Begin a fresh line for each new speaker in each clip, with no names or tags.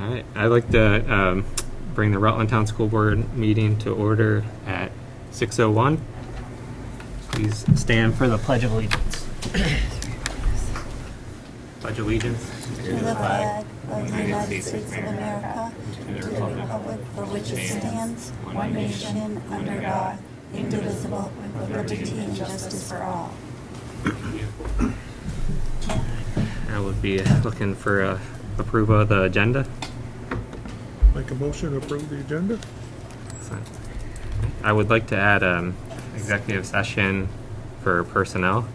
All right, I'd like to bring the Rutland Town School Board meeting to order at 6:01. Please stand for the Pledge of Allegiance. Pledge allegiance
to the flag of the United States of America, and to the republic for which it stands, one nation, under God, indivisible, with liberty and justice for all.
I would be looking for approval of the agenda.
Make a motion to approve the agenda.
I would like to add executive session for personnel.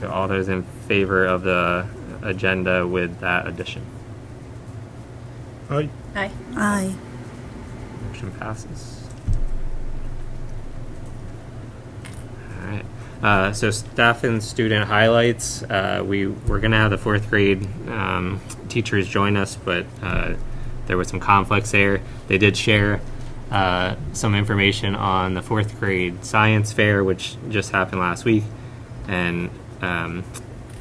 So all those in favor of the agenda with that addition?
Aye.
Aye. Aye.
Motion passes. All right. So staff and student highlights. We're going to have the fourth grade teachers join us, but there was some conflicts there. They did share some information on the fourth grade science fair, which just happened last week, and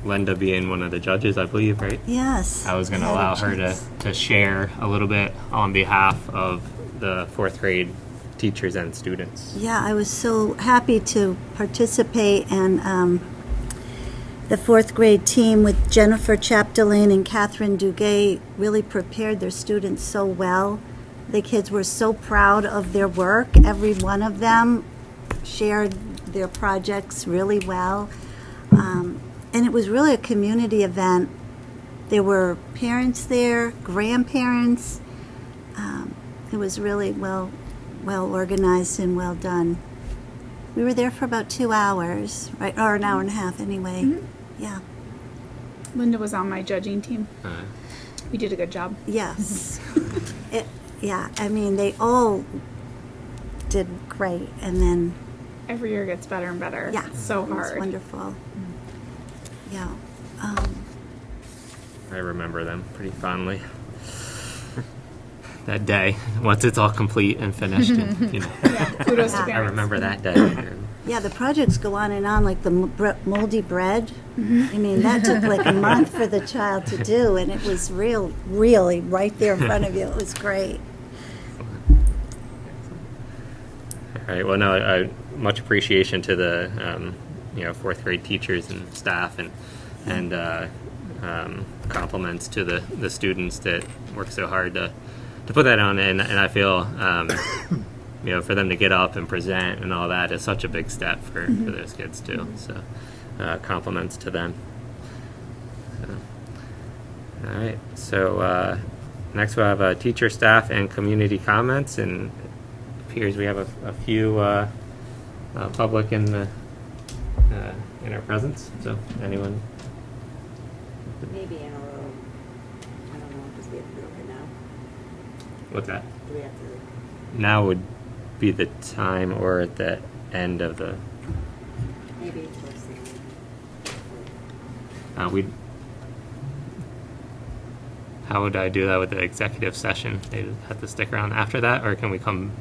Linda being one of the judges, I believe, right?
Yes.
I was going to allow her to share a little bit on behalf of the fourth grade teachers and students.
Yeah, I was so happy to participate, and the fourth grade team with Jennifer Chapdelaine and Catherine Duguay really prepared their students so well. The kids were so proud of their work. Every one of them shared their projects really well. And it was really a community event. There were parents there, grandparents. It was really well organized and well done. We were there for about 2 hours, right, or an hour and a half anyway. Mm-hmm. Yeah.
Linda was on my judging team. We did a good job.
Yes. Yeah, I mean, they all did great, and then
every year gets better and better.
Yeah,
it's so hard.
It's wonderful. Yeah.
I remember them pretty fondly. That day, once it's all complete and finished, and,
Yeah, kudos to
I
parents.
remember that day.
Yeah, the projects go on and on, like the moldy bread. Mm-hmm. I mean, that took like a month for the child to do, and it was really right there in front of you. It was great.
All right. Well, no, much appreciation to the fourth grade teachers and staff, and compliments to the students that work so hard to put that on. And I feel for them to get up and present and all that is such a big step for those kids too. So compliments to them. All right. So next we'll have teacher, staff, and community comments, and it appears we have a few public in our presence. So anyone?
Maybe in a row. I don't know, because we have to do it right now.
What's that?
Do we have to?
Now would be the time, or at the end of the.
Maybe towards the end.
How would I do that with the executive session? They have to stick around after that, or can we come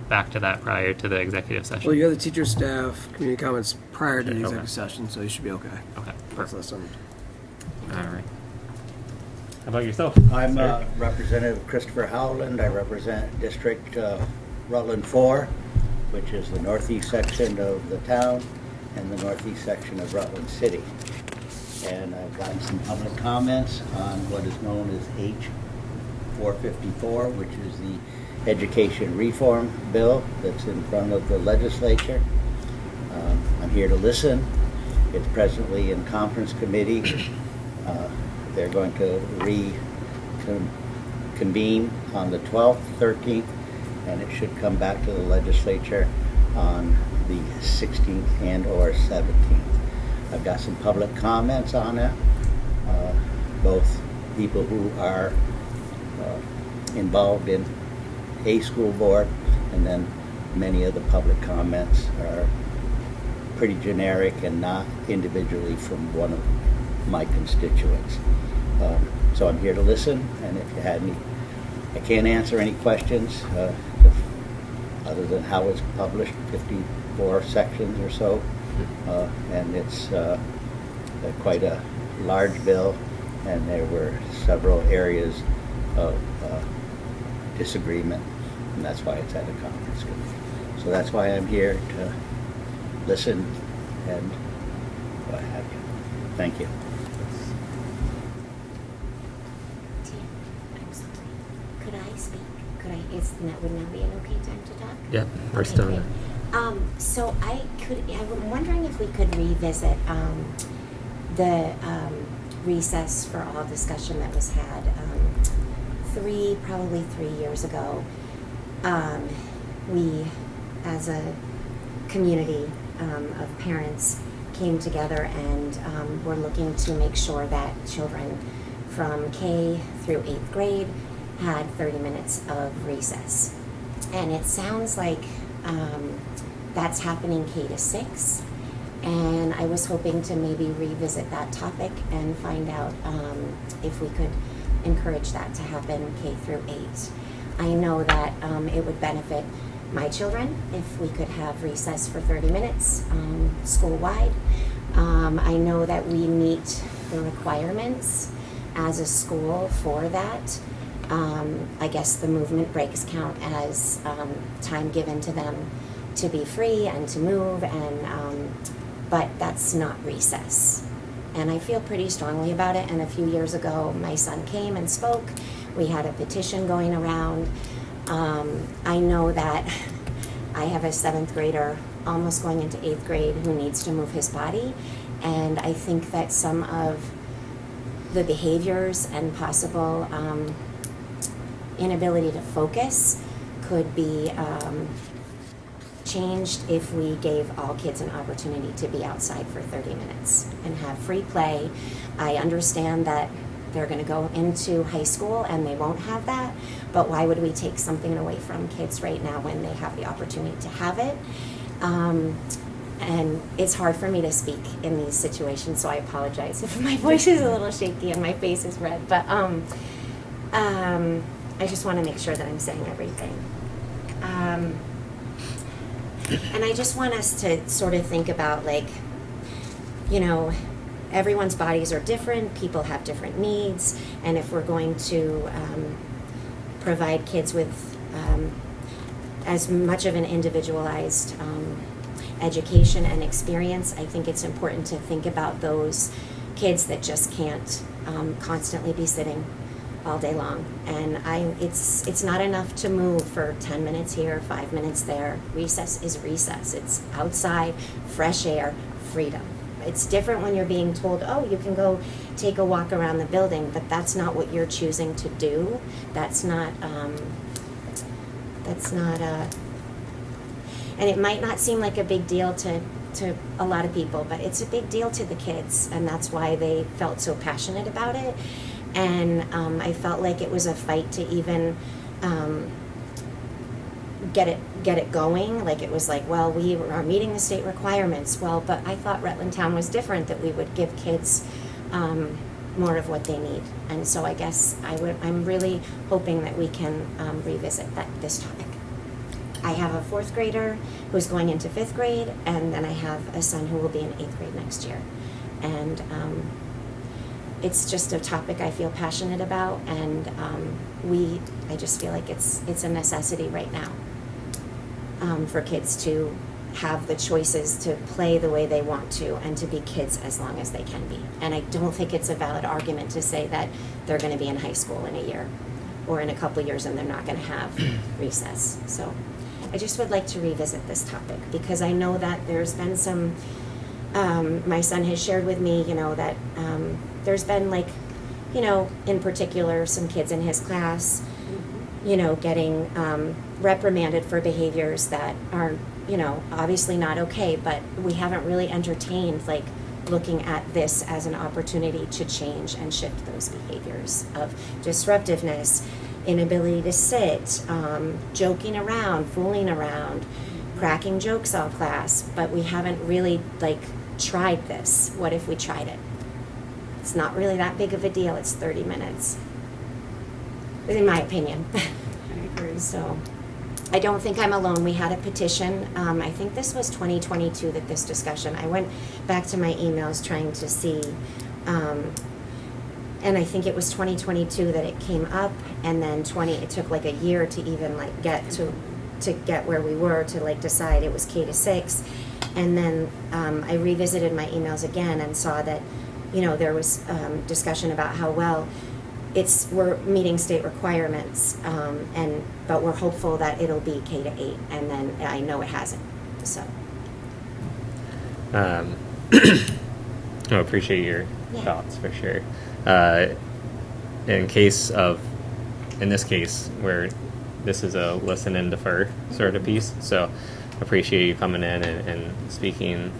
back to that prior to the executive session?
Well, you have the teacher, staff, community comments prior to the
Okay.
executive session, so you should be okay.
Okay,
That's
perfect.
less than.
All right. How about yourself?
I'm
sir?
Representative Christopher Howland. I represent District Rutland 4, which is the northeast section of the town and the northeast section of Rutland City. And I've gotten some public comments on what is known as H-454, which is the education reform bill that's in front of the legislature. I'm here to listen. It's presently in conference committee. They're going to reconvene on the 12th, 13th, and it should come back to the legislature on the 16th and or 17th. I've got some public comments on it, both people who are involved in a school board, and then many of the public comments are pretty generic and not individually from one of my constituents. So I'm here to listen, and if you had any, I can't answer any questions other than how it's published, 54 sections or so, and it's quite a large bill, and there were several areas of disagreement, and that's why it's at a conference committee. So that's why I'm here to listen and what have you. Thank you.
I'm sorry. Could I speak? Would now be an okay time to talk?
Yeah, we're
Okay,
still.
great. So I'm wondering if we could revisit the recess for all discussion that was had probably 3 years ago. We, as a community of parents, came together and were looking to make sure that children from K through 8th grade had 30 minutes of recess. And it sounds like that's happening K to 6. And I was hoping to maybe revisit that topic and find out if we could encourage that to happen K through 8. I know that it would benefit my children if we could have recess for 30 minutes school-wide. I know that we meet the requirements as a school for that. I guess the movement breaks count as time given to them to be free and to move, and but that's not recess. And I feel pretty strongly about it. And a few years ago, my son came and spoke. We had a petition going around. I know that I have a 7th grader almost going into 8th grade who needs to move his body. And I think that some of the behaviors and possible inability to focus could be changed if we gave all kids an opportunity to be outside for 30 minutes and have free play. I understand that they're going to go into high school and they won't have that, but why would we take something away from kids right now when they have the opportunity to have it? And it's hard for me to speak in these situations, so I apologize if my voice is a little shaky and my face is red, but I just want to make sure that I'm saying everything. And I just want us to sort of think about, like, you know, everyone's bodies are different, people have different needs, and if we're going to provide kids with as much of an individualized education and experience, I think it's important to think about those kids that just can't constantly be sitting all day long. And it's not enough to move for 10 minutes here, 5 minutes there. Recess is recess. It's outside, fresh air, freedom. It's different when you're being told, oh, you can go take a walk around the building, but that's not what you're choosing to do. That's not and it might not seem like a big deal to a lot of people, but it's a big deal to the kids, and that's why they felt so passionate about it. And I felt like it was a fight to even get it going. Like, it was like, well, we are meeting the state requirements. Well, but I thought Rutland Town was different, that we would give kids more of what they need. And so I guess I'm really hoping that we can revisit this topic. I have a 4th grader who's going into 5th grade, and then I have a son who will be in 8th grade next year. And it's just a topic I feel passionate about, and I just feel like it's a necessity right now for kids to have the choices to play the way they want to and to be kids as long as they can be. And I don't think it's a valid argument to say that they're going to be in high school in a year or in a couple years and they're not going to have recess. So I just would like to revisit this topic, because I know that there's been some, my son has shared with me, that there's been, like, in particular, some kids in his class, getting reprimanded for behaviors that are, obviously not okay, but we haven't really entertained, like, looking at this as an opportunity to change and shift those behaviors of disruptiveness, inability to sit, joking around, fooling around, cracking jokes all class, but we haven't really, like, tried this. What if we tried it? It's not really that big of a deal. It's 30 minutes, in my opinion.
I agree.
So I don't think I'm alone. We had a petition. I think this was 2022 that this discussion. I went back to my emails trying to see, and I think it was 2022 that it came up, and then it took like a year to even like get where we were to like decide it was K-6. And then I revisited my emails again and saw that, there was discussion about how well we're meeting state requirements, but we're hopeful that it'll be K-8, and then I know it hasn't. So.
I appreciate your thoughts for sure. In this case, where this is a listen and defer sort of piece, so appreciate you coming in and speaking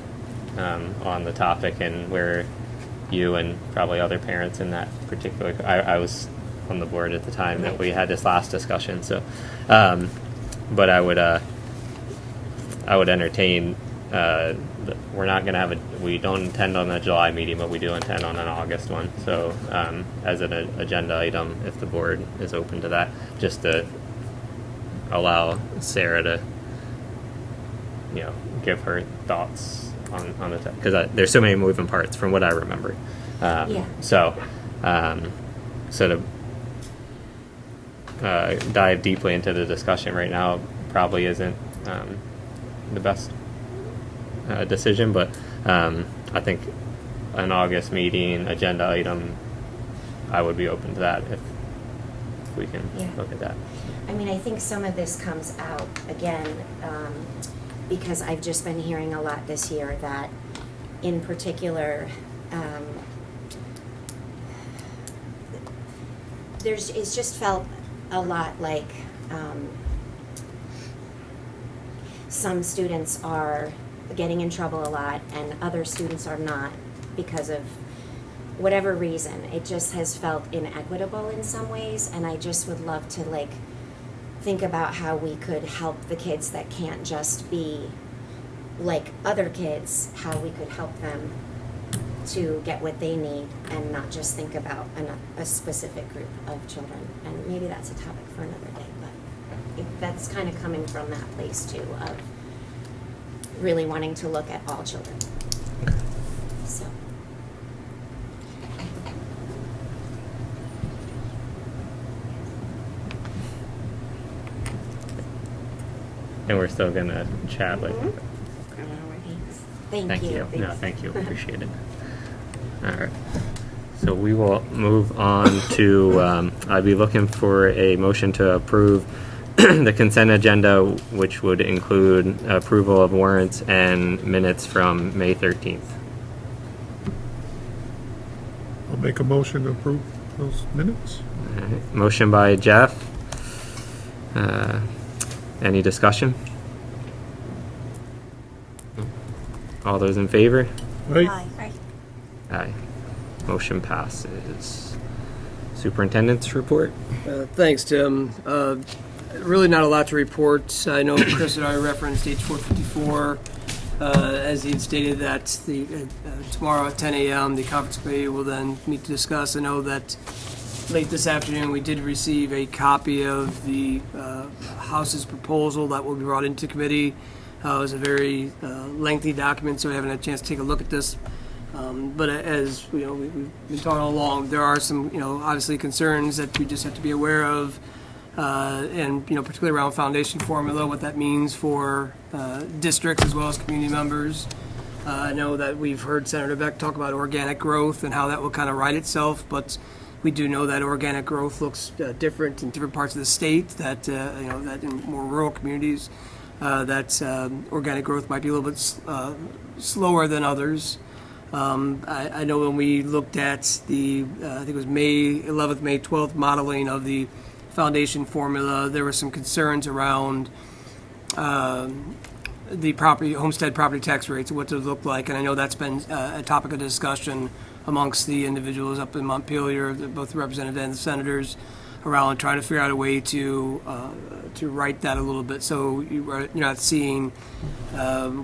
on the topic, and where you and probably other parents in that particular, I was on the board at the time that we had this last discussion, so but I would entertain, we're not going to we don't intend on a July meeting, but we do intend on an August one, so as an agenda item, if the board is open to that, just to allow Sarah to give her thoughts on the because there's so many moving parts from what I remember. So to dive deeply into the discussion right now probably isn't the best decision, but I think an August meeting agenda item, I would be open to that if we can look at that.
I mean, I think some of this comes out again because I've just been hearing a lot this year that, in particular, it's just felt a lot like some students are getting in trouble a lot and other students are not because of whatever reason. It just has felt inequitable in some ways, and I just would love to think about how we could help the kids that can't just be like other kids, how we could help them to get what they need and not just think about a specific group of children. And maybe that's a topic for another day, but that's kind of coming from that place too, of really wanting to look at all children. So.
And we're still gonna chat like.
Thank you.
No, thank you. Appreciate it. All right. So we will move on to. I'd be looking for a motion to approve the consent agenda, which would include approval of warrants and minutes from May 13th.
I'll make a motion to approve those minutes.
All right. Motion by Jeff. Any discussion? All those in favor?
Right?
Aye.
Aye. Motion passes. Superintendent's report?
Thanks, Tim. Really not a lot to report. I know Chris and I referenced H454 as he had stated that tomorrow at 10 a.m. the conference committee will then meet to discuss. I know that late this afternoon we did receive a copy of the House's proposal that will be brought into committee. It was a very lengthy document, so we haven't had a chance to take a look at this. But as we've been talking all along, there are some obviously concerns that we just have to be aware of, and particularly around foundation formula, what that means for districts as well as community members. I know that we've heard Senator Beck talk about organic growth and how that will kind of right itself, but we do know that organic growth looks different in different parts of the state. That that in more rural communities, that organic growth might be a little bit slower than others. I know when we looked at the I think it was May 11th, May 12th modeling of the foundation formula, there were some concerns around the homestead property tax rates and what those look like, and I know that's been a topic of discussion amongst the individuals up in Montpelier, both the representatives and the senators, around trying to figure out a way to right that a little bit, so you're not seeing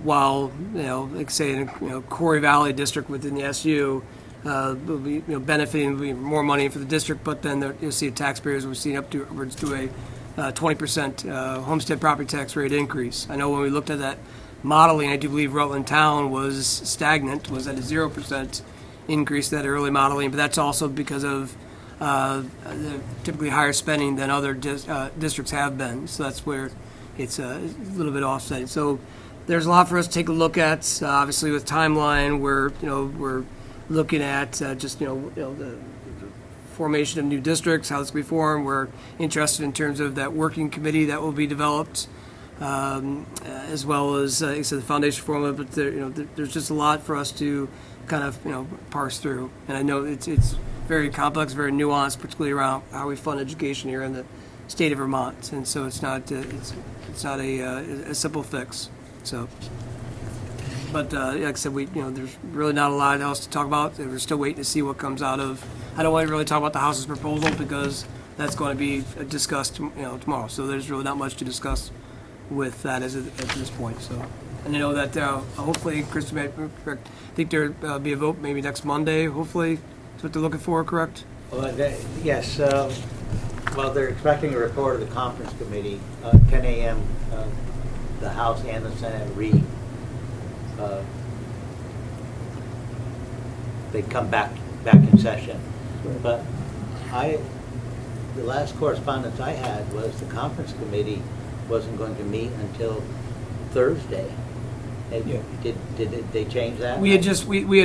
while like say in Corey Valley district within the SU will be benefiting, will be more money for the district, but then you'll see taxpayers we've seen upwards to a 20% homestead property tax rate increase. I know when we looked at that modeling, I do believe Rutland Town was stagnant, was at a 0% increase in that early modeling, but that's also because of the typically higher spending than other districts have been. So that's where it's a little bit offset. So there's a lot for us to take a look at. Obviously, with timeline, we're looking at the formation of new districts, how this will be formed. We're interested in terms of that working committee that will be developed, as well as like I said, the foundation formula. But there's just a lot for us to kind of parse through. And I know it's very complex, very nuanced, particularly around how we fund education here in the state of Vermont. And so it's not a simple fix. So. But like I said, there's really not a lot else to talk about. We're still waiting to see what comes out of. I don't want to really talk about the House's proposal because that's going to be discussed, tomorrow. So there's really not much to discuss with that at this point. So, and I know that hopefully, Chris, I think there'll be a vote maybe next Monday. Hopefully, that's what they're looking for. Correct?
Well, yes. Well, they're expecting a report of the conference committee, 10 a.m. The House and the Senate read. They come back in session. But the last correspondence I had was the conference committee wasn't going to meet until Thursday. Did they change that?
We had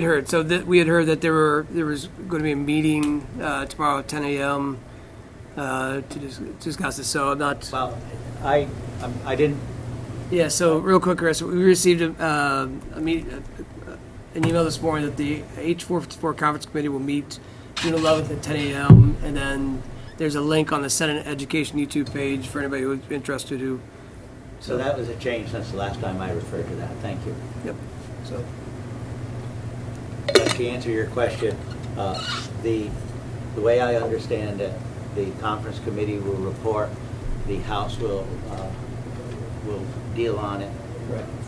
heard. So we had heard that there was going to be a meeting tomorrow at 10 a.m. To discuss this. So I'm not.
Well, I didn't.
Yeah. So real quick, Chris, we received an email this morning that the H454 conference committee will meet June 11th at 10 a.m. And then there's a link on the Senate Education YouTube page for anybody who's interested.
So that was a change since the last time I referred to that. Thank you.
Yep. So
to answer your question, the way I understand it, the conference committee will report. The House will deal on it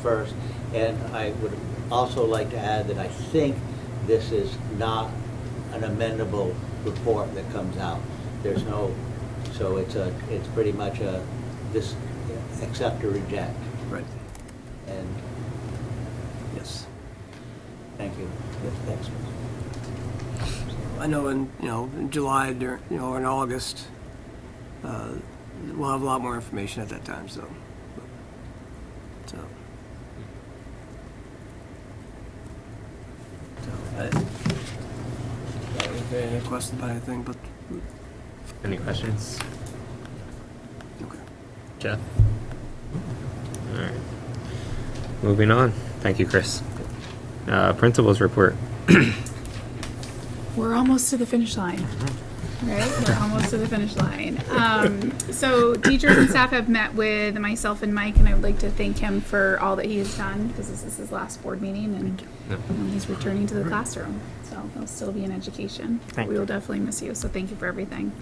first. And I would also like to add that I think this is not an amendable report that comes out. There's no, so it's pretty much this accept or reject.
right.
And
Yes.
thank you. Yes, thanks.
I know in July or in August, we'll have a lot more information at that time. So. Any questions about anything? But
Any questions?
okay.
Jeff? All right. Moving on. Thank you, Chris. Principal's report.
We're almost to the finish line. Right? We're almost to the finish line. So teachers and staff have met with myself and Mike, and I would like to thank him for all that he has done, because this is his last board meeting, and he's returning to the classroom. So he'll still be in education. We will definitely miss you, so thank you for everything.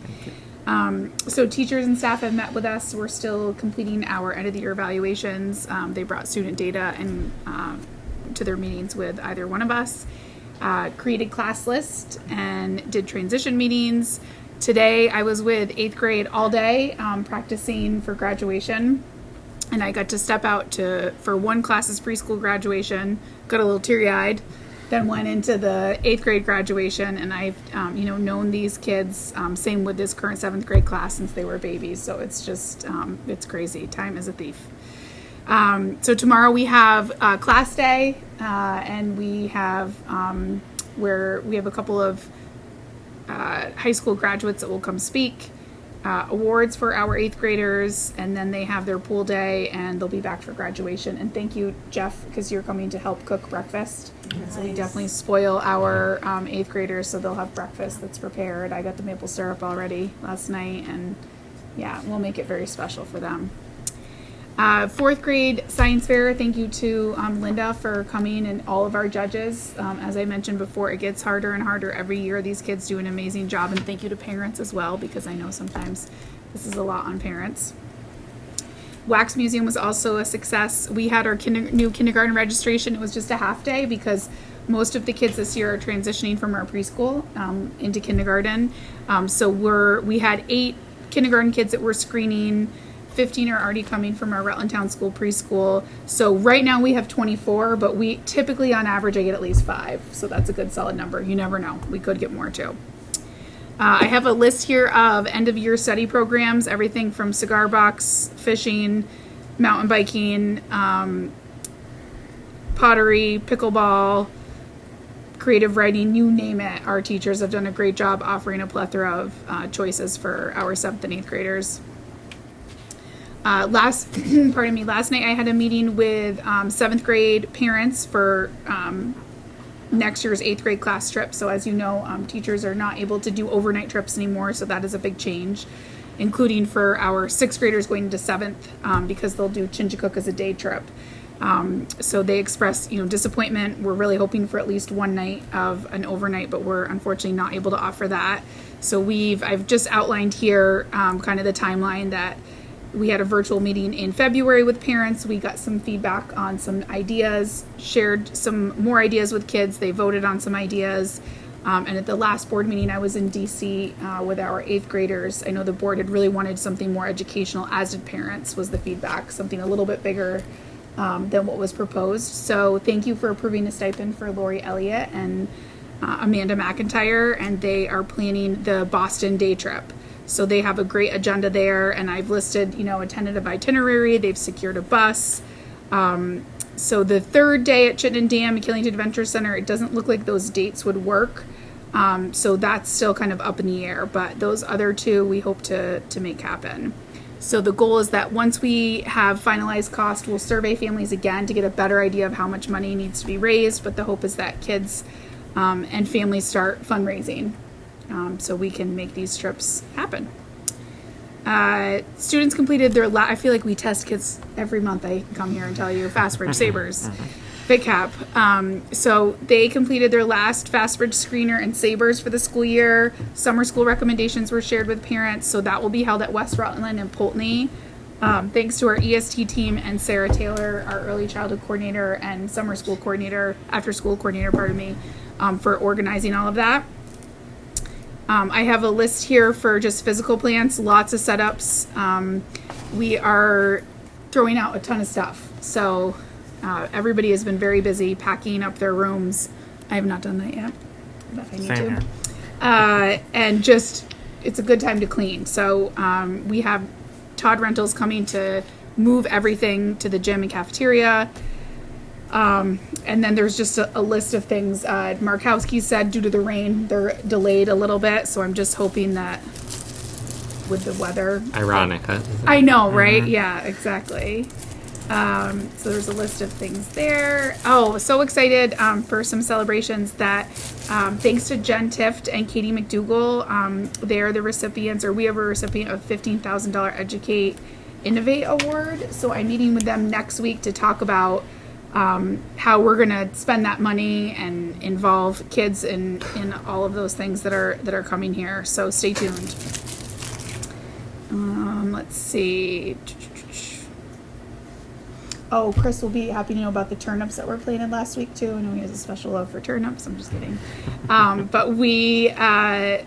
So teachers and staff have met with us. We're still completing our end of the year evaluations. They brought student data and to their meetings with either one of us. Created class list and did transition meetings. Today I was with 8th grade all day practicing for graduation, and I got to step out for one class's preschool graduation, got a little teary-eyed, then went into the 8th grade graduation, and I've known these kids, same with this current 7th grade class, since they were babies. So it's just it's crazy. Time is a thief. So tomorrow we have class day, and we have where we have a couple of high school graduates that will come speak, awards for our 8th graders, and then they have their pool day, and they'll be back for graduation. And thank you, Jeff, because you're coming to help cook breakfast. Nice. So we definitely spoil our 8th graders, so they'll have breakfast that's prepared. I got the maple syrup already last night, and yeah, we'll make it very special for them. 4th grade science fair, thank you to Linda for coming, and all of our judges. As I mentioned before, it gets harder and harder every year. These kids do an amazing job, and thank you to parents as well, because I know sometimes this is a lot on parents. Wax Museum was also a success. We had our new kindergarten registration. It was just a half day because most of the kids this year are transitioning from our preschool into kindergarten. So we had 8 kindergarten kids that we're screening. 15 are already coming from our Rutland Town School preschool. So right now we have 24, but we typically on average I get at least 5. So that's a good solid number. You never know. We could get more too. I have a list here of end of year study programs, everything from cigar box, fishing, mountain biking, pottery, pickleball, creative writing, you name it. Our teachers have done a great job offering a plethora of choices for our 7th and 8th graders. Last night I had a meeting with 7th grade parents for next year's 8th grade class trip. So as you know, teachers are not able to do overnight trips anymore, so that is a big change, including for our 6th graders going into 7th because they'll do Chinchacook as a day trip. So they express, disappointment. We're really hoping for at least one night of an overnight, but we're unfortunately not able to offer that. So I've just outlined here kind of the timeline that we had a virtual meeting in February with parents. We got some feedback on some ideas, shared some more ideas with kids. They voted on some ideas. And at the last board meeting, I was in DC with our 8th graders. I know the board had really wanted something more educational, as did parents, was the feedback, something a little bit bigger than what was proposed. So thank you for approving the stipend for Lori Elliott and Amanda McIntyre, and they are planning the Boston day trip. So they have a great agenda there, and I've listed, a tentative itinerary. They've secured a bus. So the 3rd day at Chittenden Dam and Killington Adventure Center, it doesn't look like those dates would work. So that's still kind of up in the air, but those other 2 we hope to make happen. So the goal is that once we have finalized cost, we'll survey families again to get a better idea of how much money needs to be raised, but the hope is that kids and families start fundraising. So we can make these trips happen. Students completed their I feel like we test kids every month. I come here and tell you FastBridge, Sabres, VidCap. So they completed their last FastBridge screener and Sabres for the school year. Summer school recommendations were shared with parents. So that will be held at West Rutland and Poultney. Thanks to our EST team and Sarah Taylor, our early childhood coordinator and summer school coordinator, after school coordinator, for organizing all of that. I have a list here for just physical plants, lots of setups. We are throwing out a ton of stuff. So everybody has been very busy packing up their rooms. I have not done that yet, but I need
Same
to.
here.
And just, it's a good time to clean. So we have Todd Rentals coming to move everything to the gym and cafeteria. And then there's just a list of things. Markowski said due to the rain, they're delayed a little bit. So I'm just hoping that with the weather.
Ironic, huh?
I know, right? Yeah, exactly. So there's a list of things there. Oh, so excited for some celebrations that thanks to Jen Tift and Katie McDougall, they're the recipients, or we have a recipient of $15,000 Educate Innovate Award. So I'm meeting with them next week to talk about how we're going to spend that money and involve kids in all of those things that are coming here. So stay tuned. Let's see. Oh, Chris will be happy to know about the turnips that were planted last week too. I know he has a special love for turnips. I'm just kidding. But we don't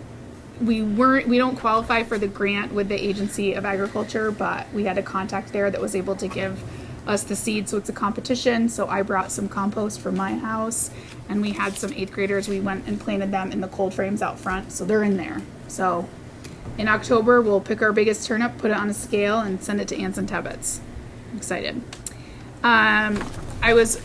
qualify for the grant with the Agency of Agriculture, but we had a contact there that was able to give us the seed, so it's a competition. So I brought some compost from my house, and we had some 8th graders. We went and planted them in the cold frames out front, so they're in there. So in October, we'll pick our biggest turnip, put it on a scale, and send it to Anson Tebbets. I'm excited. I was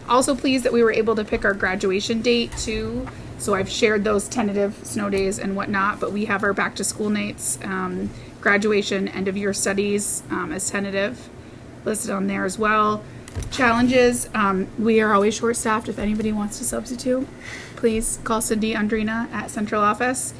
also pleased that we were able to pick our graduation date too. So I've shared those tentative snow days and whatnot, but we have our back to school nights, graduation, end of year studies as tentative listed on there as well. Challenges, we are always short staffed. If anybody wants to substitute, please call Cindy Andrina at central office.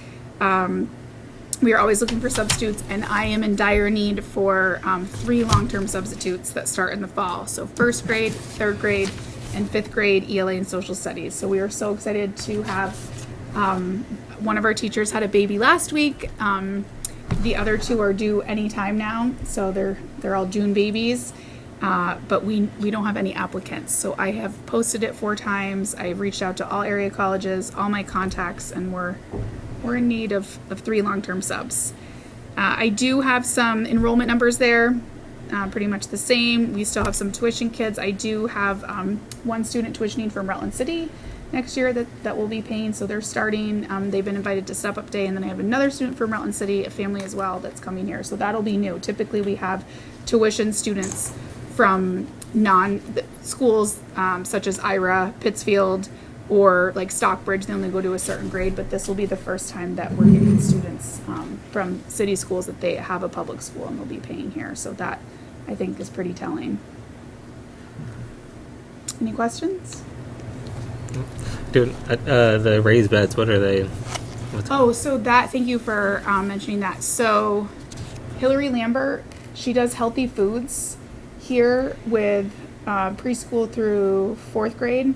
We are always looking for substitutes, and I am in dire need for 3 long-term substitutes that start in the fall. So 1st grade, 3rd grade, and 5th grade ELA and social studies. So we are so excited to have one of our teachers had a baby last week. The other 2 are due anytime now, so they're all June babies. But we don't have any applicants. So I have posted it 4 times. I've reached out to all area colleges, all my contacts, and we're in need of 3 long-term subs. I do have some enrollment numbers there, pretty much the same. We still have some tuition kids. I do have one student tuitioning from Rutland City next year that will be paying, so they're starting. They've been invited to Step Up Day, and then I have another student from Rutland City, a family as well, that's coming here. So that'll be new. Typically, we have tuition students from schools such as Ira, Pittsfield, or like Stockbridge. They only go to a certain grade, but this will be the first time that we're getting students from city schools that they have a public school and they'll be paying here. So that, I think, is pretty telling. Any questions?
Dude, the raised beds, what are they?
So that, thank you for mentioning that. So Hillary Lambert, she does healthy foods here with preschool through 4th grade.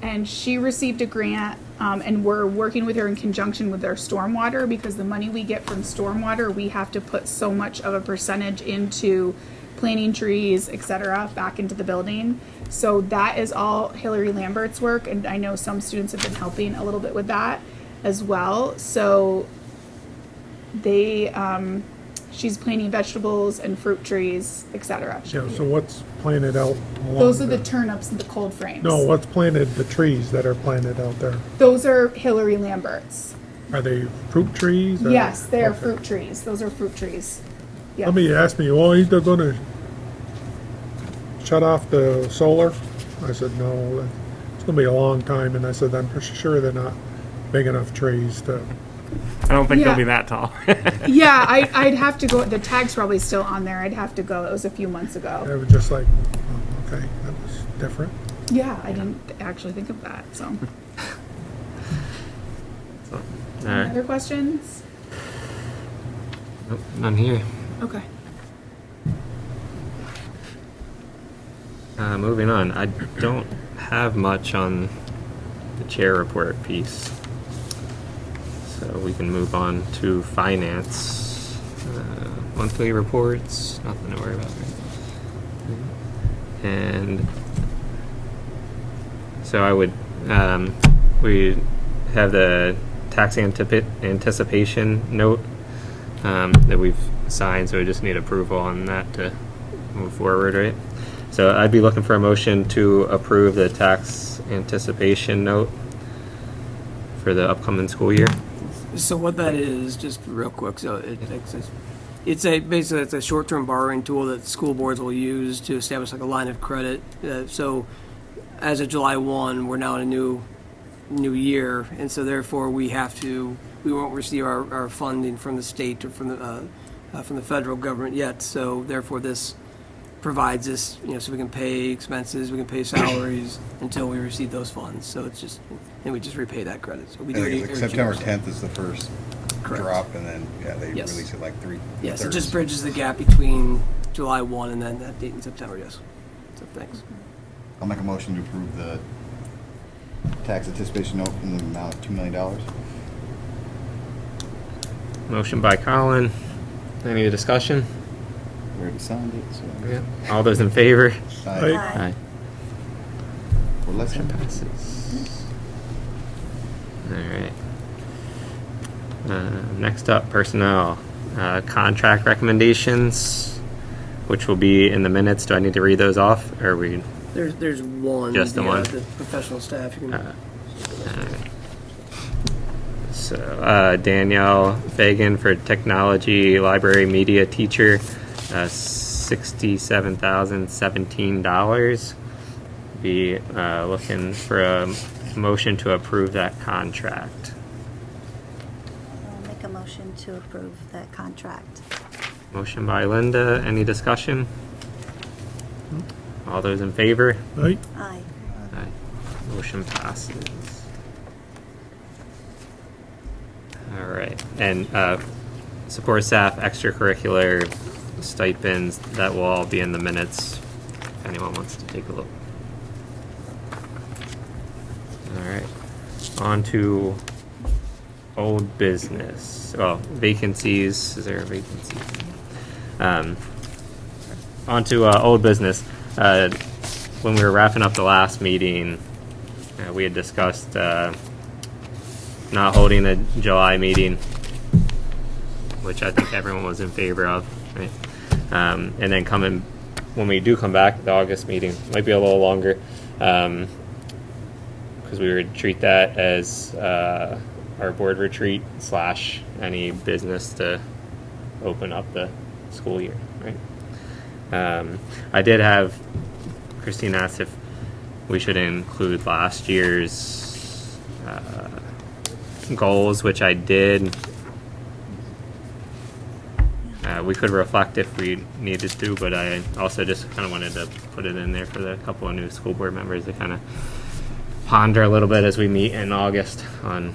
And she received a grant, and we're working with her in conjunction with their stormwater, because the money we get from stormwater, we have to put so much of a percentage into planting trees, etc., back into the building. So that is all Hillary Lambert's work, and I know some students have been helping a little bit with that as well. So they, she's planting vegetables and fruit trees, etc.
Yeah, so what's planted out along
Those are the turnips and the cold frames.
No, what's planted, the trees that are planted out there?
Those are Hillary Lambert's.
Are they fruit trees? or-
Yes, they are
Okay.
fruit trees. Those are fruit trees. Yeah.
Somebody asked me, well, he's gonna shut off the solar? I said, no, it's gonna be a long time, and I said, I'm pretty sure they're not big enough trees to,
I don't think
Yeah.
they'll be that tall.
Yeah, I'd have to go. The tag's probably still on there. I'd have to go. It was a few months ago.
they were just like, oh, okay, that was different.
Yeah, I didn't actually think of that. So,
All
any
right.
other questions?
Nope, none here.
Okay.
Moving on. I don't have much on the chair report piece. So we can move on to finance. Monthly reports, nothing to worry about. Right? And so I would, we have the tax anticipation note that we've signed, so we just need approval on that to move forward, right? So I'd be looking for a motion to approve the tax anticipation note for the upcoming school year.
So what that is, just real quick, so it's a short-term borrowing tool that school boards will use to establish like a line of credit. So as of July 1, we're now in a new year, and so therefore we won't receive our funding from the state or from the federal government yet. So therefore this provides us, so we can pay expenses, we can pay salaries until we receive those funds. So it's just, and we just repay that credit. So we
I
do
think
it
it's like
every
September
2 years.
10th is the first
Correct.
drop, and then, they
Yes.
release it like three.
Yes, it
thirds.
just bridges the gap between July 1 and then that date in September, yes. So thanks.
I'll make a motion to approve the tax anticipation note in the amount of $2 million.
Motion by Colin. Any discussion?
We already signed it, so.
Yeah. All those in favor?
Aye.
Aye.
Well, let's
Motion passes. All right. Next up, personnel. Contract recommendations, which will be in the minutes. Do I need to read those off, or are we?
There's one.
Just the one?
The professional staff. You can,
So Danielle Fagan for technology library media teacher, $67,017. Be looking for a motion to approve that contract.
I'll make a motion to approve that contract.
Motion by Linda. Any discussion? All those in favor?
Aye.
Aye.
Aye. Motion passes. All right, and support staff extracurricular stipends, that will all be in the minutes, if anyone wants to take a look. All right, on to old business. Well, vacancies, is there a vacancy? On to old business. When we were wrapping up the last meeting, we had discussed not holding a July meeting which I think everyone was in favor of, right? And then when we do come back, the August meeting might be a little longer, because we would treat that as our board retreat / any business to open up the school year, right? I did have Christine asked if we should include last year's goals, which I did. We could reflect if we needed to, but I also just kind of wanted to put it in there for the couple of new school board members to kind of ponder a little bit as we meet in August on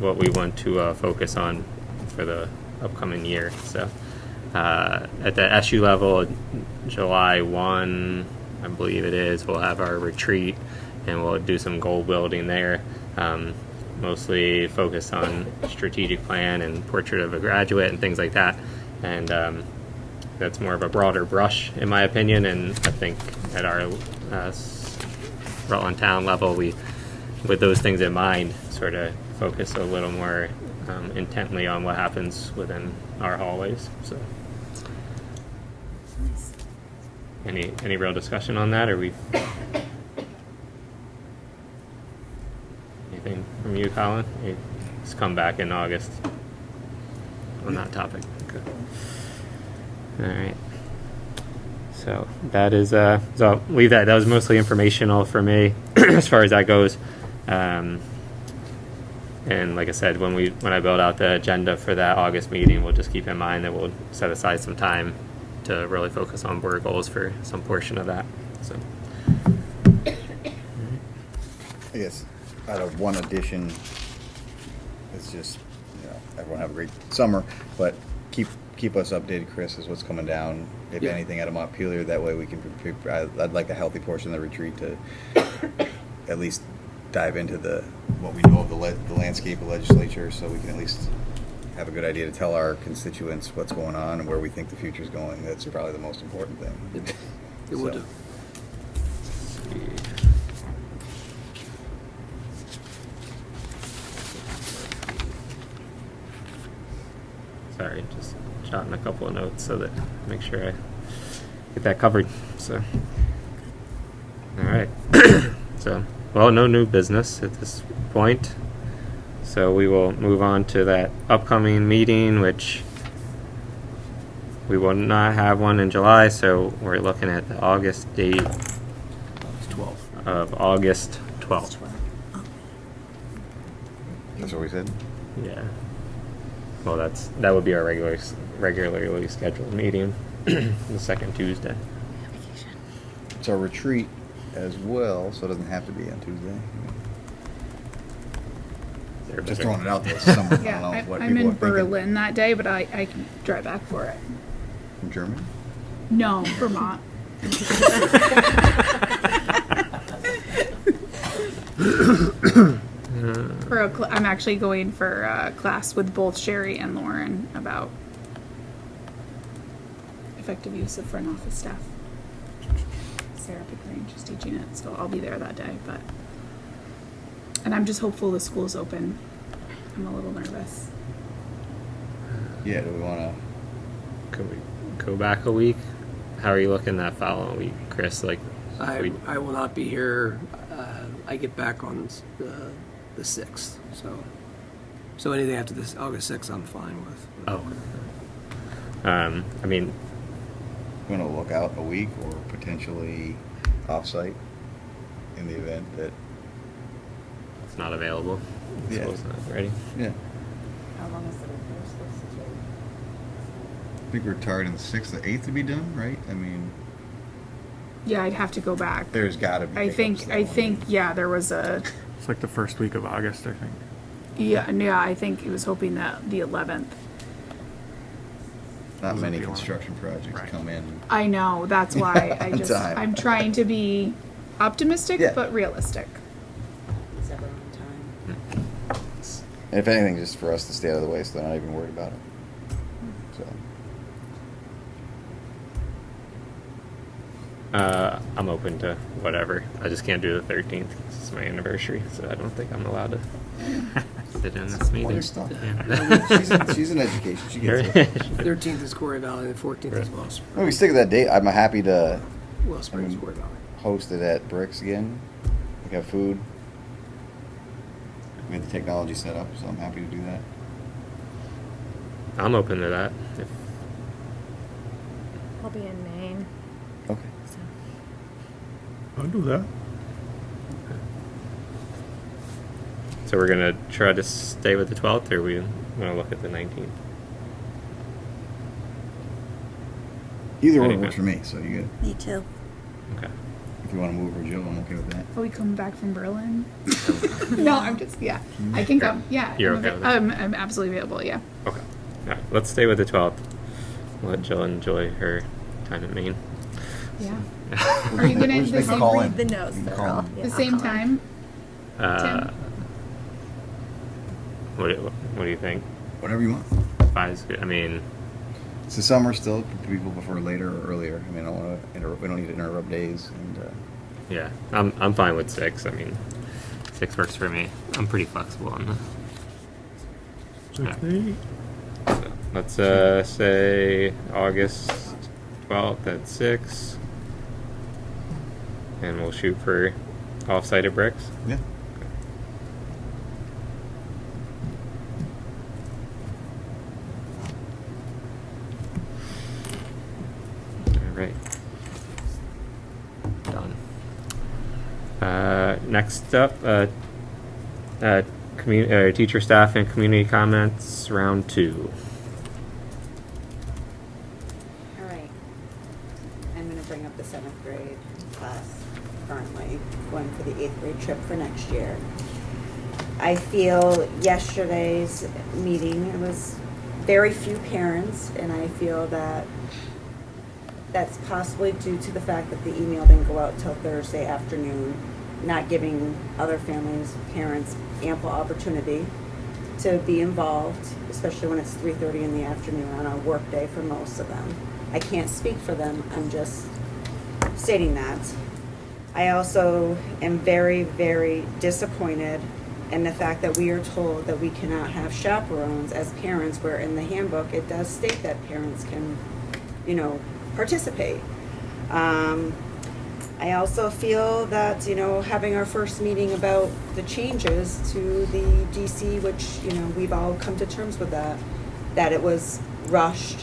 what we want to focus on for the upcoming year. So at the SU level, July 1, I believe it is, we'll have our retreat and we'll do some goal building there. Mostly focused on strategic plan and portrait of a graduate and things like that. And that's more of a broader brush, in my opinion. And I think at our Rutland town level, we, with those things in mind, sort of focus a little more intently on what happens within our hallways. So, any real discussion on that, or we? Anything from you, Colin? You just come back in August on that topic. Okay. All right. So that is so I'll leave that. That was mostly informational for me as far as that goes. And like I said, when I build out the agenda for that August meeting, we'll just keep in mind that we'll set aside some time to really focus on board goals for some portion of that. So.
I guess out of one addition, it's just, everyone have a great summer, but keep us updated, Chris, as what's coming down, if anything out of Montpelier. That way we can prepare. I'd like a healthy portion of the retreat to at least dive into what we know of the landscape of legislature, so we can at least have a good idea to tell our constituents what's going on and where we think the future's going. That's probably the most important thing.
It would do.
Sorry, just jotting a couple of notes so that make sure I get that covered. So, all right. So, well, no new business at this point. So we will move on to that upcoming meeting, which we will not have one in July. So we're looking at the August date of August 12th.
That's what we said?
Yeah. Well, that would be our regularly scheduled meeting, the second Tuesday.
It's our retreat as well, so it doesn't have to be on Tuesday. Just throwing it out there. Someone,
Yeah,
I don't know what
I'm
people
in
are thinking.
Berlin that day, but I can drive back for it.
From Germany?
No, Vermont. I'm actually going for a class with both Sherry and Lauren about effective use of front office staff. Sarah Pickering, she's teaching it, so I'll be there that day. And I'm just hopeful the school's open. I'm a little nervous.
Yeah, do we want to?
Could we go back a week? How are you looking that following week, Chris?
I will not be here. I get back on the 6th, so anything after this August 6th, I'm fine with.
Oh. I mean,
Want to look out a week or potentially off-site in the event that.
it's not available.
Yeah.
School's not ready.
Yeah.
How long is the report supposed to take?
I think we're targeting the 6th or 8th to be done, right? I mean,
Yeah, I'd have to go back.
there's got to be.
I
hiccups,
think,
though.
yeah, there was a,
It's like the first week of August, I think.
yeah, I think he was hoping that the 11th.
Not many
be long.
construction projects
Right.
come in.
I know, that's why
Time.
I'm trying to be optimistic,
Yeah.
but realistic.
Is everyone on time?
If anything, just for us to stay out of the way, so they're not even worried about it. So.
I'm open to whatever. I just can't do the 13th. It's my anniversary, so I don't think I'm allowed to sit in this meeting.
Other stuff.
Yeah.
She's in education. She gets it.
13th is Corey Valley, and the 14th is Wellspring.
Well, we stick with that date. I'm happy to
Wellspring is Corey Valley.
host it at Bricks again. We got food. We had the technology set up, so I'm happy to do that.
I'm open to that. If,
I'll be in Maine.
Okay.
So.
I'll do that.
so we're gonna try to stay with the 12th, or we want to look at the 19th?
Either one
Anyway.
works for me, so you good.
Me too.
Okay.
If you want to move or Jill, I'm okay with that.
Are we coming back from Berlin? No, I'm just, yeah. I can come, yeah.
You're
I'm
okay with that?
I'm absolutely available, yeah.
Okay. All right. Let's stay with the 12th. Let Jill enjoy her time in Maine.
Yeah. Are you gonna,
We'll just
the
make a
same,
call in.
Read the notes.
You can
They're
call
all-
in.
yeah,
the
I'll
same
call in.
time?
Uh, what do you think?
Whatever you want.
5's good. I mean,
It's the summer still. People prefer later or earlier. I mean, I don't want to interrupt. We don't need to interrupt days. And
yeah, I'm fine with 6. I mean, 6 works for me. I'm pretty flexible on that.
6 to 8.
So let's say August 12th at 6, and we'll shoot for off-site at Bricks.
yeah.
All right. Done. Next up, teacher, staff, and community comments, round 2.
All right. I'm going to bring up the 7th grade class currently going for the 8th grade trip for next year. I feel yesterday's meeting, it was very few parents, and I feel that that's possibly due to the fact that the email didn't go out till Thursday afternoon, not giving other families, parents, ample opportunity to be involved, especially when it's 3:30 in the afternoon on a work day for most of them. I can't speak for them, I'm just stating that. I also am very, very disappointed in the fact that we are told that we cannot have chaperones as parents, where in the handbook it does state that parents can, participate. I also feel that, having our first meeting about the changes to the DC, which, we've all come to terms with that it was rushed,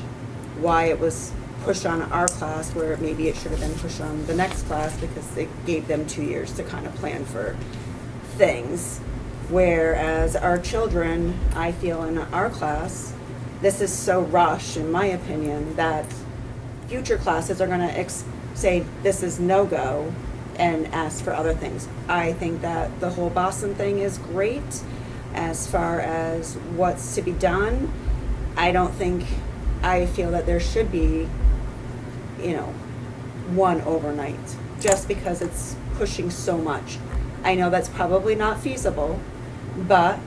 why it was pushed on our class where maybe it should have been pushed on the next class because it gave them 2 years to kind of plan for things. Whereas our children, I feel in our class, this is so rushed, in my opinion, that future classes are going to say this is no-go and ask for other things. I think that the whole Boston thing is great as far as what's to be done. I feel that there should be, one overnight, just because it's pushing so much. I know that's probably not feasible, but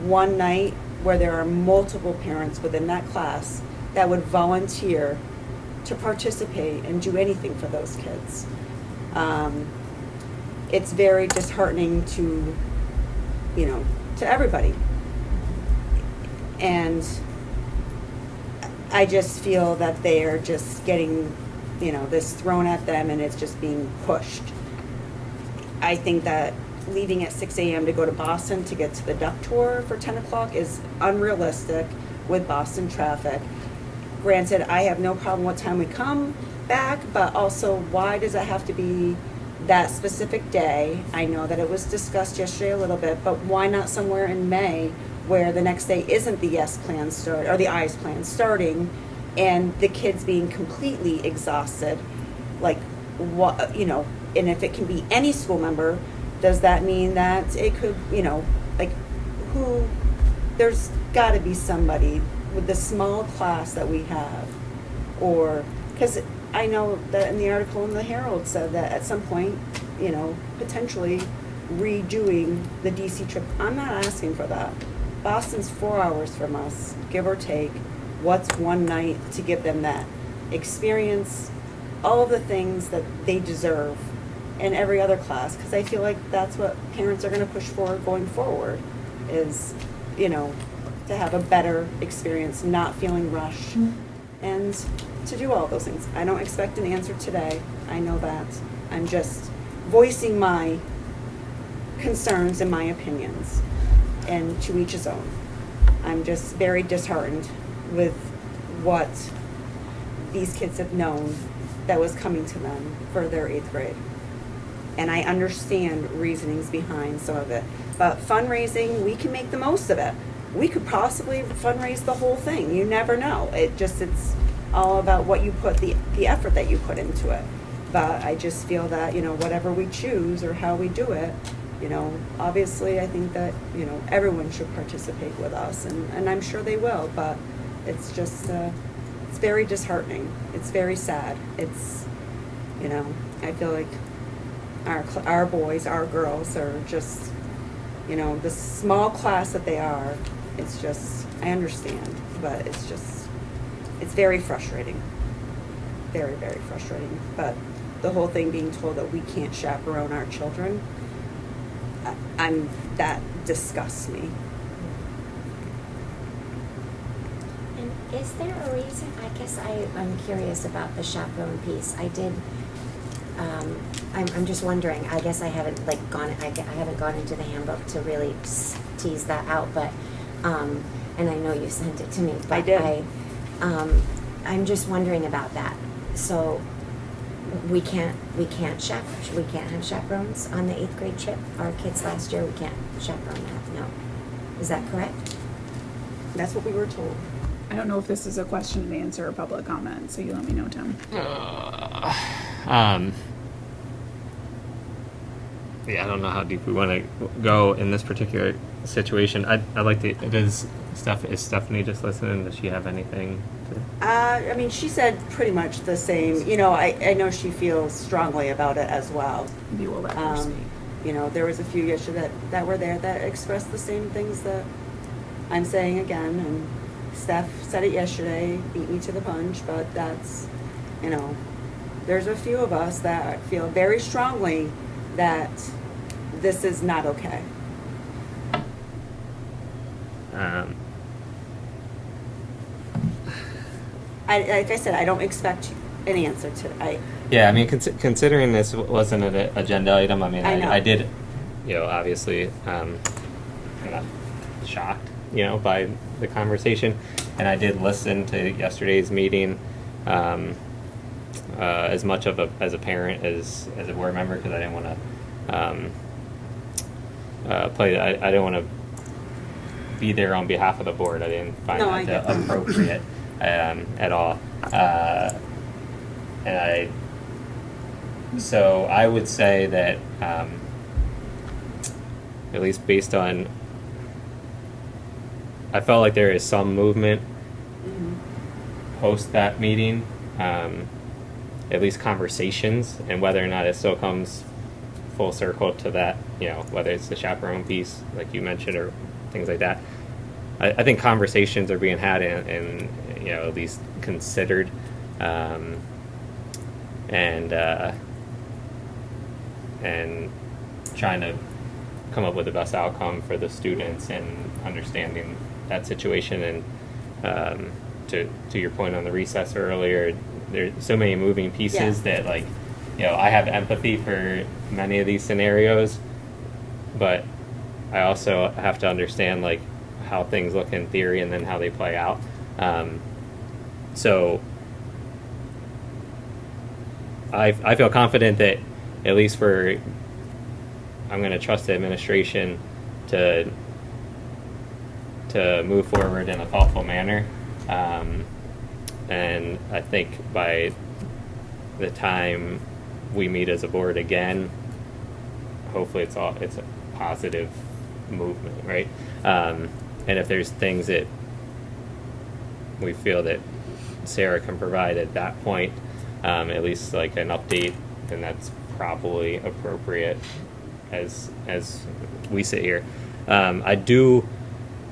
one night where there are multiple parents within that class that would volunteer to participate and do anything for those kids. It's very disheartening to everybody. And I just feel that they are just getting, this thrown at them and it's just being pushed. I think that leaving at 6 a.m. to go to Boston to get to the duck tour for 10 o'clock is unrealistic with Boston traffic. Granted, I have no problem what time we come back, but also why does it have to be that specific day? I know that it was discussed yesterday a little bit, but why not somewhere in May where the next day isn't the yes plan start or the eyes plan starting and the kids being completely exhausted? Like what, and if it can be any school member, does that mean that it could, there's got to be somebody with the small class that we have, or, because I know that in the article in the Herald said that at some point, potentially redoing the DC trip. I'm not asking for that. Boston's 4 hours from us, give or take. What's one night to give them that experience, all of the things that they deserve in every other class, because I feel like that's what parents are going to push for going forward, is, you know, to have a better experience, not feeling rushed, and to do all those things. I don't expect an answer today. I know that. I'm just voicing my concerns and my opinions, and to each his own. I'm just very disheartened with what these kids have known that was coming to them for their 8th grade. And I understand reasonings behind some of it. But fundraising, we can make the most of it. We could possibly fundraise the whole thing. You never know. It's all about what you put, the effort that you put into it. But I just feel that, you know, whatever we choose or how we do it, you know, obviously I think that, you know, everyone should participate with us, and I'm sure they will, but it's just, it's very disheartening. It's very sad. It's, you know, I feel like our boys, our girls are just, you know, the small class that they are, it's just, I understand, but it's just, it's very frustrating. Very, very frustrating. But the whole thing being told that we can't chaperone our children, that disgusts me.
And is there a reason? I guess I'm curious about the chaperone piece. I did. I'm just wondering. I guess I haven't I haven't gone into the handbook to really tease that out. But and I know you sent it to me. But
I did.
I'm just wondering about that. So we can't have chaperones on the 8th grade trip. Our kids last year, we can't chaperone that. No, is that correct?
That's what we were told.
I don't know if this is a question and answer or public comment, so you let me know, Tim.
Yeah, I don't know how deep we want to go in this particular situation. I'd like to. Is Stephanie just listening? Does she have anything to?
I mean, she said pretty much the same. You know, I know she feels strongly about it as well.
Maybe we'll let her speak.
You know, there was a few yesterday that were there that expressed the same things that I'm saying again, and Steph said it yesterday, beat me to the punch, but that's, you know, there's a few of us that feel very strongly that this is not okay. Like I said, I don't expect an answer to.
Yeah, I mean, considering this wasn't an agenda item, I mean, I did, you know, obviously, I'm not shocked, you know, by the conversation, and I did listen to yesterday's meeting, as much of as a parent as a board member, because I didn't want to play. I didn't want to be there on behalf of the board. I didn't find that appropriate at all, So I would say that, at least based on, I felt like there is some movement post that meeting, at least conversations, and whether or not it still comes full circle to that, you know, whether it's the chaperone piece, like you mentioned, or things like that. I think conversations are being had and you know, at least considered, and trying to come up with the best outcome for the students and understanding that situation. And to your point on the recess earlier, there's so many moving pieces that, like, you know, I have empathy for many of these scenarios, but I also have to understand, like, how things look in theory and then how they play out. So I feel confident that at least I'm going to trust the administration to move forward in a thoughtful manner. And I think by the time we meet as a board again, hopefully it's a positive movement, right? And if there's things that we feel that Sarah can provide at that point, at least like an update, then that's probably appropriate as we sit here. I do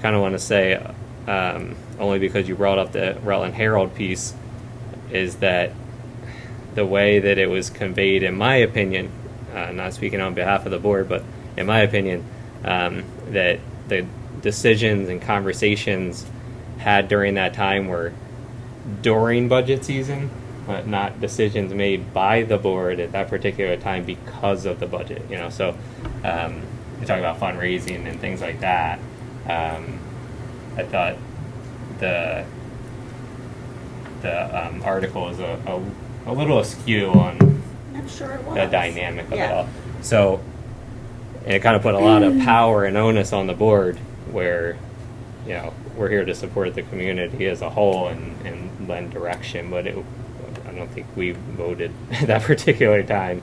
kind of want to say, only because you brought up the Rutland Herald piece, is that the way that it was conveyed, in my opinion, not speaking on behalf of the board, but in my opinion, that the decisions and conversations had during that time were during budget season, but not decisions made by the board at that particular time because of the budget. You know, so we talk about fundraising and things like that. I thought the article is a little askew on
I'm sure it was.
the dynamic of it
Yeah.
all. So, and it kind of put a lot of power and onus on the board, where, you know, we're here to support the community as a whole and lend direction, but I don't think we voted at that particular time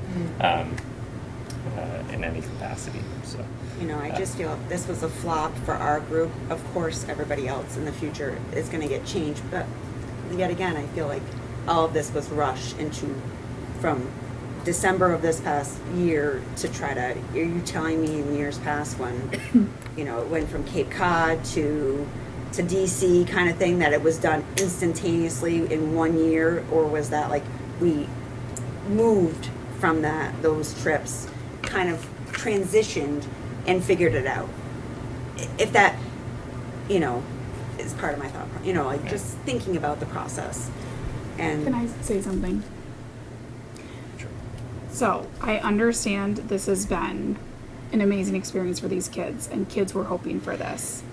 in any capacity. So,
You know, I just feel this was a flop for our group. Of course, everybody else in the future is going to get changed, but yet again, I feel like all of this was rushed into from December of this past year to try to. Are you telling me in years past when, you know, it went from Cape Cod to DC kind of thing, that it was done instantaneously in 1 year, or was that like we moved from those trips, kind of transitioned and figured it out? If that, you know, is part of my thought, you know, like just thinking about the process. And
Can I say something? So I understand this has been an amazing experience for these kids, and kids were hoping for this.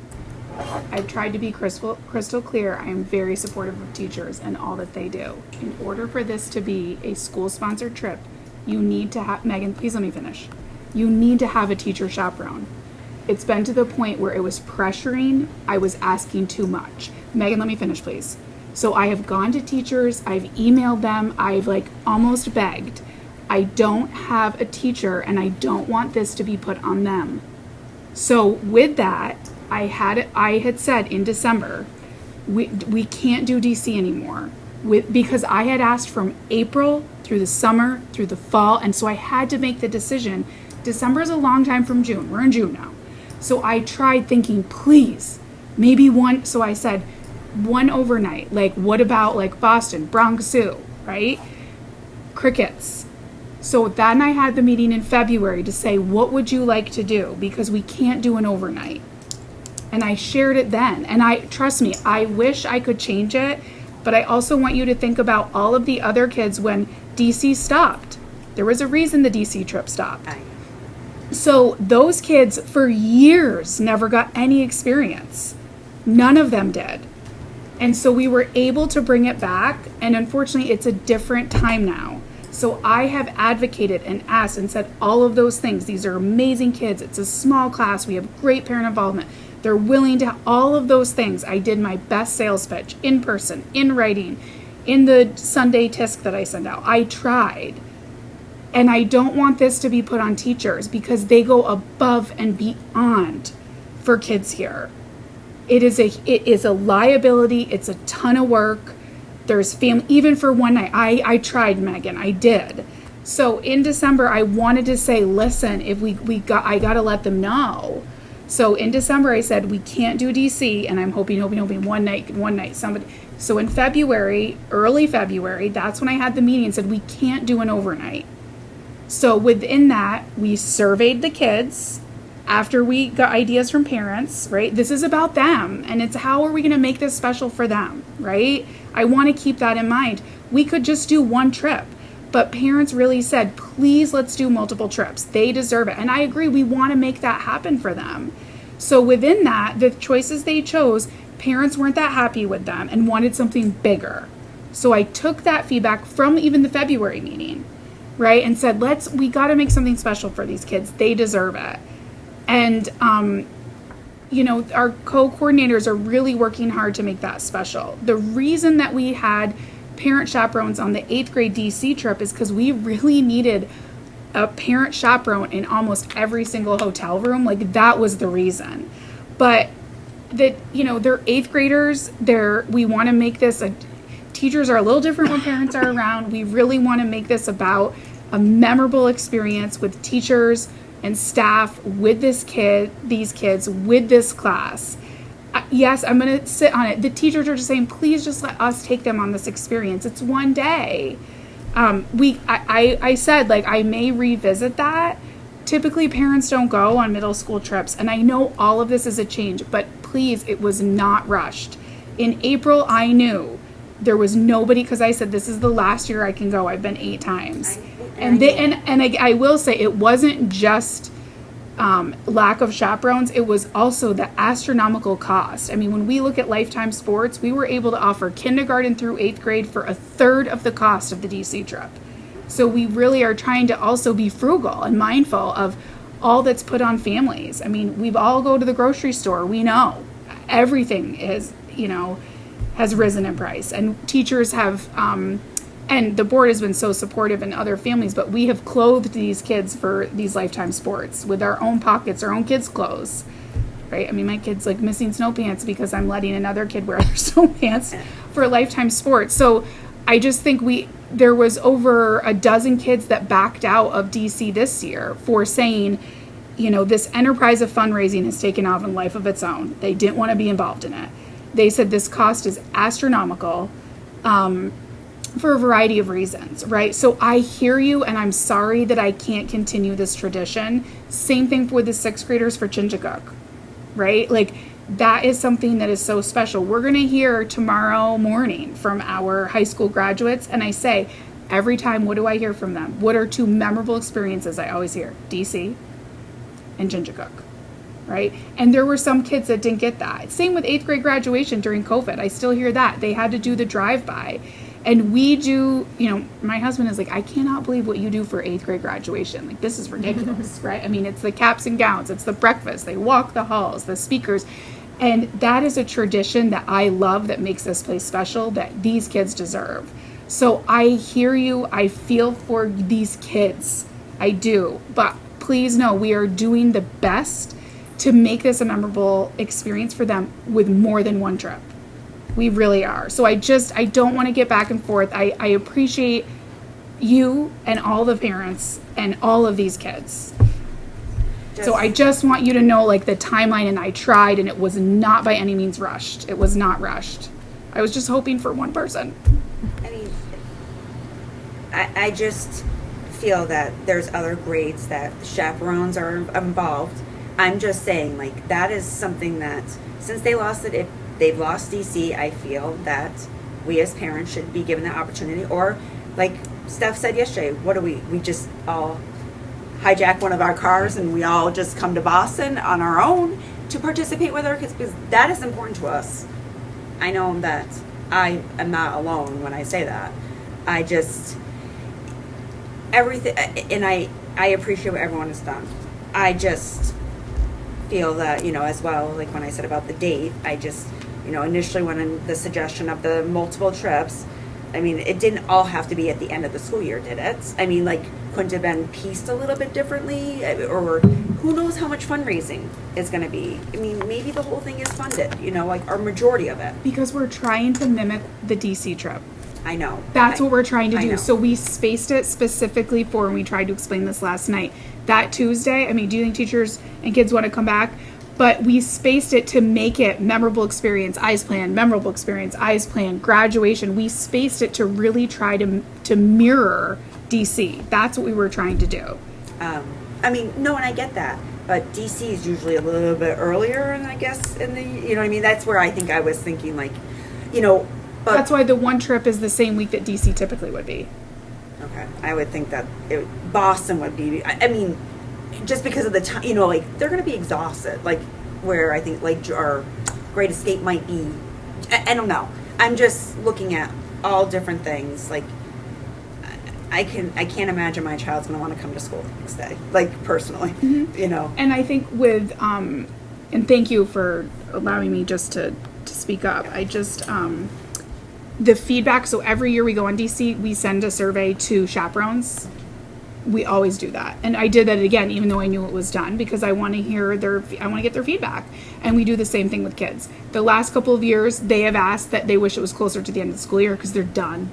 I've tried to be crystal clear. I am very supportive of teachers and all that they do. In order for this to be a school-sponsored trip, you need to have, Megan, please let me finish. You need to have a teacher chaperone. It's been to the point where it was pressuring. I was asking too much. Megan, let me finish, please. So I have gone to teachers. I've emailed them. I've almost begged. I don't have a teacher, and I don't want this to be put on them. So with that, I had said in December, we can't do DC anymore, because I had asked from April through the summer, through the fall, and so I had to make the decision. December is a long time from June. We're in June now. So I tried thinking, please, maybe one. So I said, one overnight. What about Boston, Bronx Zoo, right? Crickets. So then I had the meeting in February to say, what would you like to do? Because we can't do an overnight. And I shared it then. And trust me, I wish I could change it, but I also want you to think about all of the other kids when DC stopped. There was a reason the DC trip stopped. So those kids for years never got any experience. None of them did. And so we were able to bring it back, and unfortunately it's a different time now. So I have advocated and asked and said all of those things. These are amazing kids. It's a small class. We have great parent involvement. They're willing to, all of those things. I did my best sales pitch in person, in writing, in the Sunday TISC that I send out. I tried. And I don't want this to be put on teachers, because they go above and beyond for kids here. It is a liability. It's a ton of work. There's family, even for one night. I tried, Megan, I did. So in December, I wanted to say, listen, if I got to let them know. So in December, I said, we can't do DC, and I'm hoping one night, somebody. So in February, early February, that's when I had the meeting and said, we can't do an overnight. So within that, we surveyed the kids after we got ideas from parents, right? This is about them, and it's how are we going to make this special for them, right? I want to keep that in mind. We could just do one trip, but parents really said, please, let's do multiple trips. They deserve it. And I agree, we want to make that happen for them. So within that, the choices they chose, parents weren't that happy with them and wanted something bigger. So I took that feedback from even the February meeting, right? And said, we got to make something special for these kids. They deserve it. And, our co-coordinators are really working hard to make that special. The reason that we had parent chaperones on the 8th grade DC trip is because we really needed a parent chaperone in almost every single hotel room. That was the reason. But they're 8th graders. We want to make this teachers are a little different when parents are around. We really want to make this about a memorable experience with teachers and staff with these kids, with this class. Yes, I'm going to sit on it. The teachers are just saying, please just let us take them on this experience. It's one day. I said, like, I may revisit that. Typically, parents don't go on middle school trips, and I know all of this is a change, but please, it was not rushed. In April, I knew there was nobody, because I said, this is the last year I can go. I've been 8 times. I will say, it wasn't just lack of chaperones. It was also the astronomical cost. I mean, when we look at Lifetime Sports, we were able to offer kindergarten through 8th grade for a third of the cost of the DC trip. So we really are trying to also be frugal and mindful of all that's put on families. I mean, we've all go to the grocery store. We know everything is, has risen in price, and teachers have, and the board has been so supportive in other families, but we have clothed these kids for these Lifetime Sports with our own pockets, our own kids' clothes, right? I mean, my kid's like missing snow pants because I'm letting another kid wear their snow pants for Lifetime Sports. So I just think there was over a dozen kids that backed out of DC this year for saying, this enterprise of fundraising has taken off in life of its own. They didn't want to be involved in it. They said this cost is astronomical for a variety of reasons, right? So I hear you, and I'm sorry that I can't continue this tradition. Same thing with the 6th graders for Chinchaguk, right? Like, that is something that is so special. We're going to hear tomorrow morning from our high school graduates, and I say, every time, what do I hear from them? What are 2 memorable experiences I always hear? DC and Chinchaguk, right? And there were some kids that didn't get that. Same with 8th grade graduation during COVID. I still hear that. They had to do the drive-by. And we do, my husband is like, I cannot believe what you do for 8th grade graduation. Like, this is ridiculous, right? I mean, it's the caps and gowns, it's the breakfast, they walk the halls, the speakers. And that is a tradition that I love, that makes this place special, that these kids deserve. So I hear you. I feel for these kids. I do. But please know, we are doing the best to make this a memorable experience for them with more than one trip. We really are. So I don't want to get back and forth. I appreciate you and all the parents and all of these kids. So I just want you to know, like, the timeline, and I tried, and it was not by any means rushed. It was not rushed. I was just hoping for one person.
I mean, I just feel that there's other grades that chaperones are involved. I'm just saying, like, that is something that, since they lost it, if they've lost DC, I feel that we as parents should be given the opportunity. Or, like Steph said yesterday, what do we just all hijack one of our cars and we all just come to Boston on our own to participate with our kids, because that is important to us. I know that I am not alone when I say that. I just, everything, and I appreciate what everyone has done. I just feel that, as well, like when I said about the date, I just, initially when the suggestion of the multiple trips, I mean, it didn't all have to be at the end of the school year, did it? I mean, like, couldn't have been pieced a little bit differently, or who knows how much fundraising is going to be. I mean, maybe the whole thing is funded, like, or majority of it.
Because we're trying to mimic the DC trip.
I know.
That's what we're trying to
I
do.
know.
So we spaced it specifically for, and we tried to explain this last night, that Tuesday. I mean, do you think teachers and kids want to come back? But we spaced it to make it memorable experience, eyes plan, memorable experience, eyes plan, graduation. We spaced it to really try to mirror DC. That's what we were trying to do.
I mean, no, and I get that. But DC is usually a little bit earlier, and I guess, in the, what I mean? That's where I think I was thinking, like, but.
That's why the one trip is the same week that DC typically would be.
Okay. I would think that Boston would be, I mean, just because of the time, like, they're going to be exhausted, like, where I think, like, our Great Escape might be, I don't know. I'm just looking at all different things. Like, I can't imagine my child's going to want to come to school the next day, like, personally,
And I think with, and thank you for allowing me just to speak up. I just, the feedback, so every year we go on DC, we send a survey to chaperones. We always do that. And I did that again, even though I knew it was done, because I want to get their feedback. And we do the same thing with kids. The last couple of years, they have asked that they wish it was closer to the end of the school year because they're done.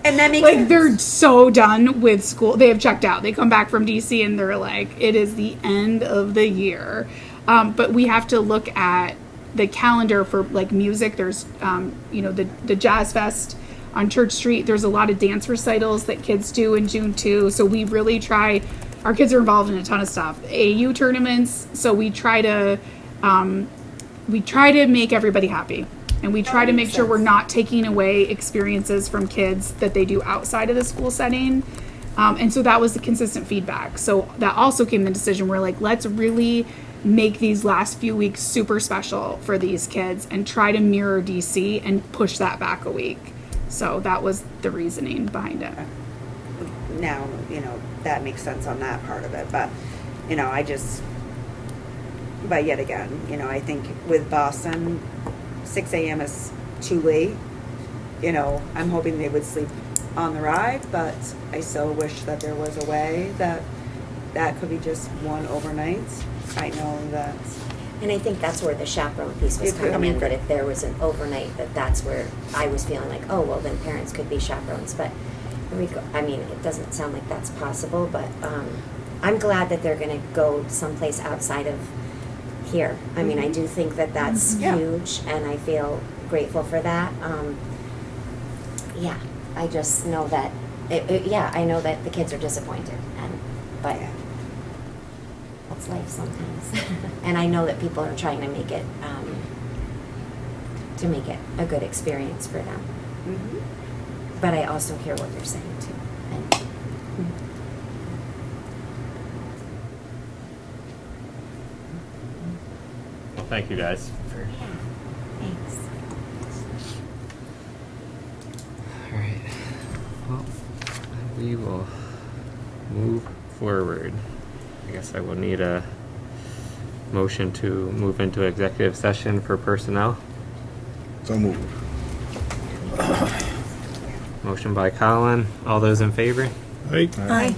And that makes
like,
sense.
They're so done with school. They have checked out. They come back from DC and they're like, it is the end of the year. But we have to look at the calendar for, like, music. There's, the Jazz Fest on Church Street. There's a lot of dance recitals that kids do in June too. So we really try. Our kids are involved in a ton of stuff. AU tournaments. So we try to make everybody happy, and we try to make sure we're not taking away experiences from kids that they do outside of the school setting. And so that was the consistent feedback. So that also came the decision. We're like, let's really make these last few weeks super special for these kids and try to mirror DC and push that back a week. So that was the reasoning behind it.
Now, that makes sense on that part of it, but, but yet again, I think with Boston, 6 a.m. is too late. I'm hoping they would sleep on the ride, but I still wish that there was a way that could be just one overnight. I know that.
And I think that's where the chaperone piece was coming in, that if there was an overnight, that's where I was feeling like, oh, well, then parents could be chaperones. But it doesn't sound like that's possible, but I'm glad that they're going to go someplace outside of here. I mean, I do think that that's huge, and I feel grateful for that. I just know that, I know that the kids are disappointed, but that's life sometimes. And I know that people are trying to make it a good experience for them.
Mm-hmm.
But I also hear what you're saying too.
Well, thank you guys.
Thanks.
All right. Well, we will move forward. I guess I will need a motion to move into executive session for personnel.
So moved.
Motion by Colin. All those in favor?
Aye.
Aye.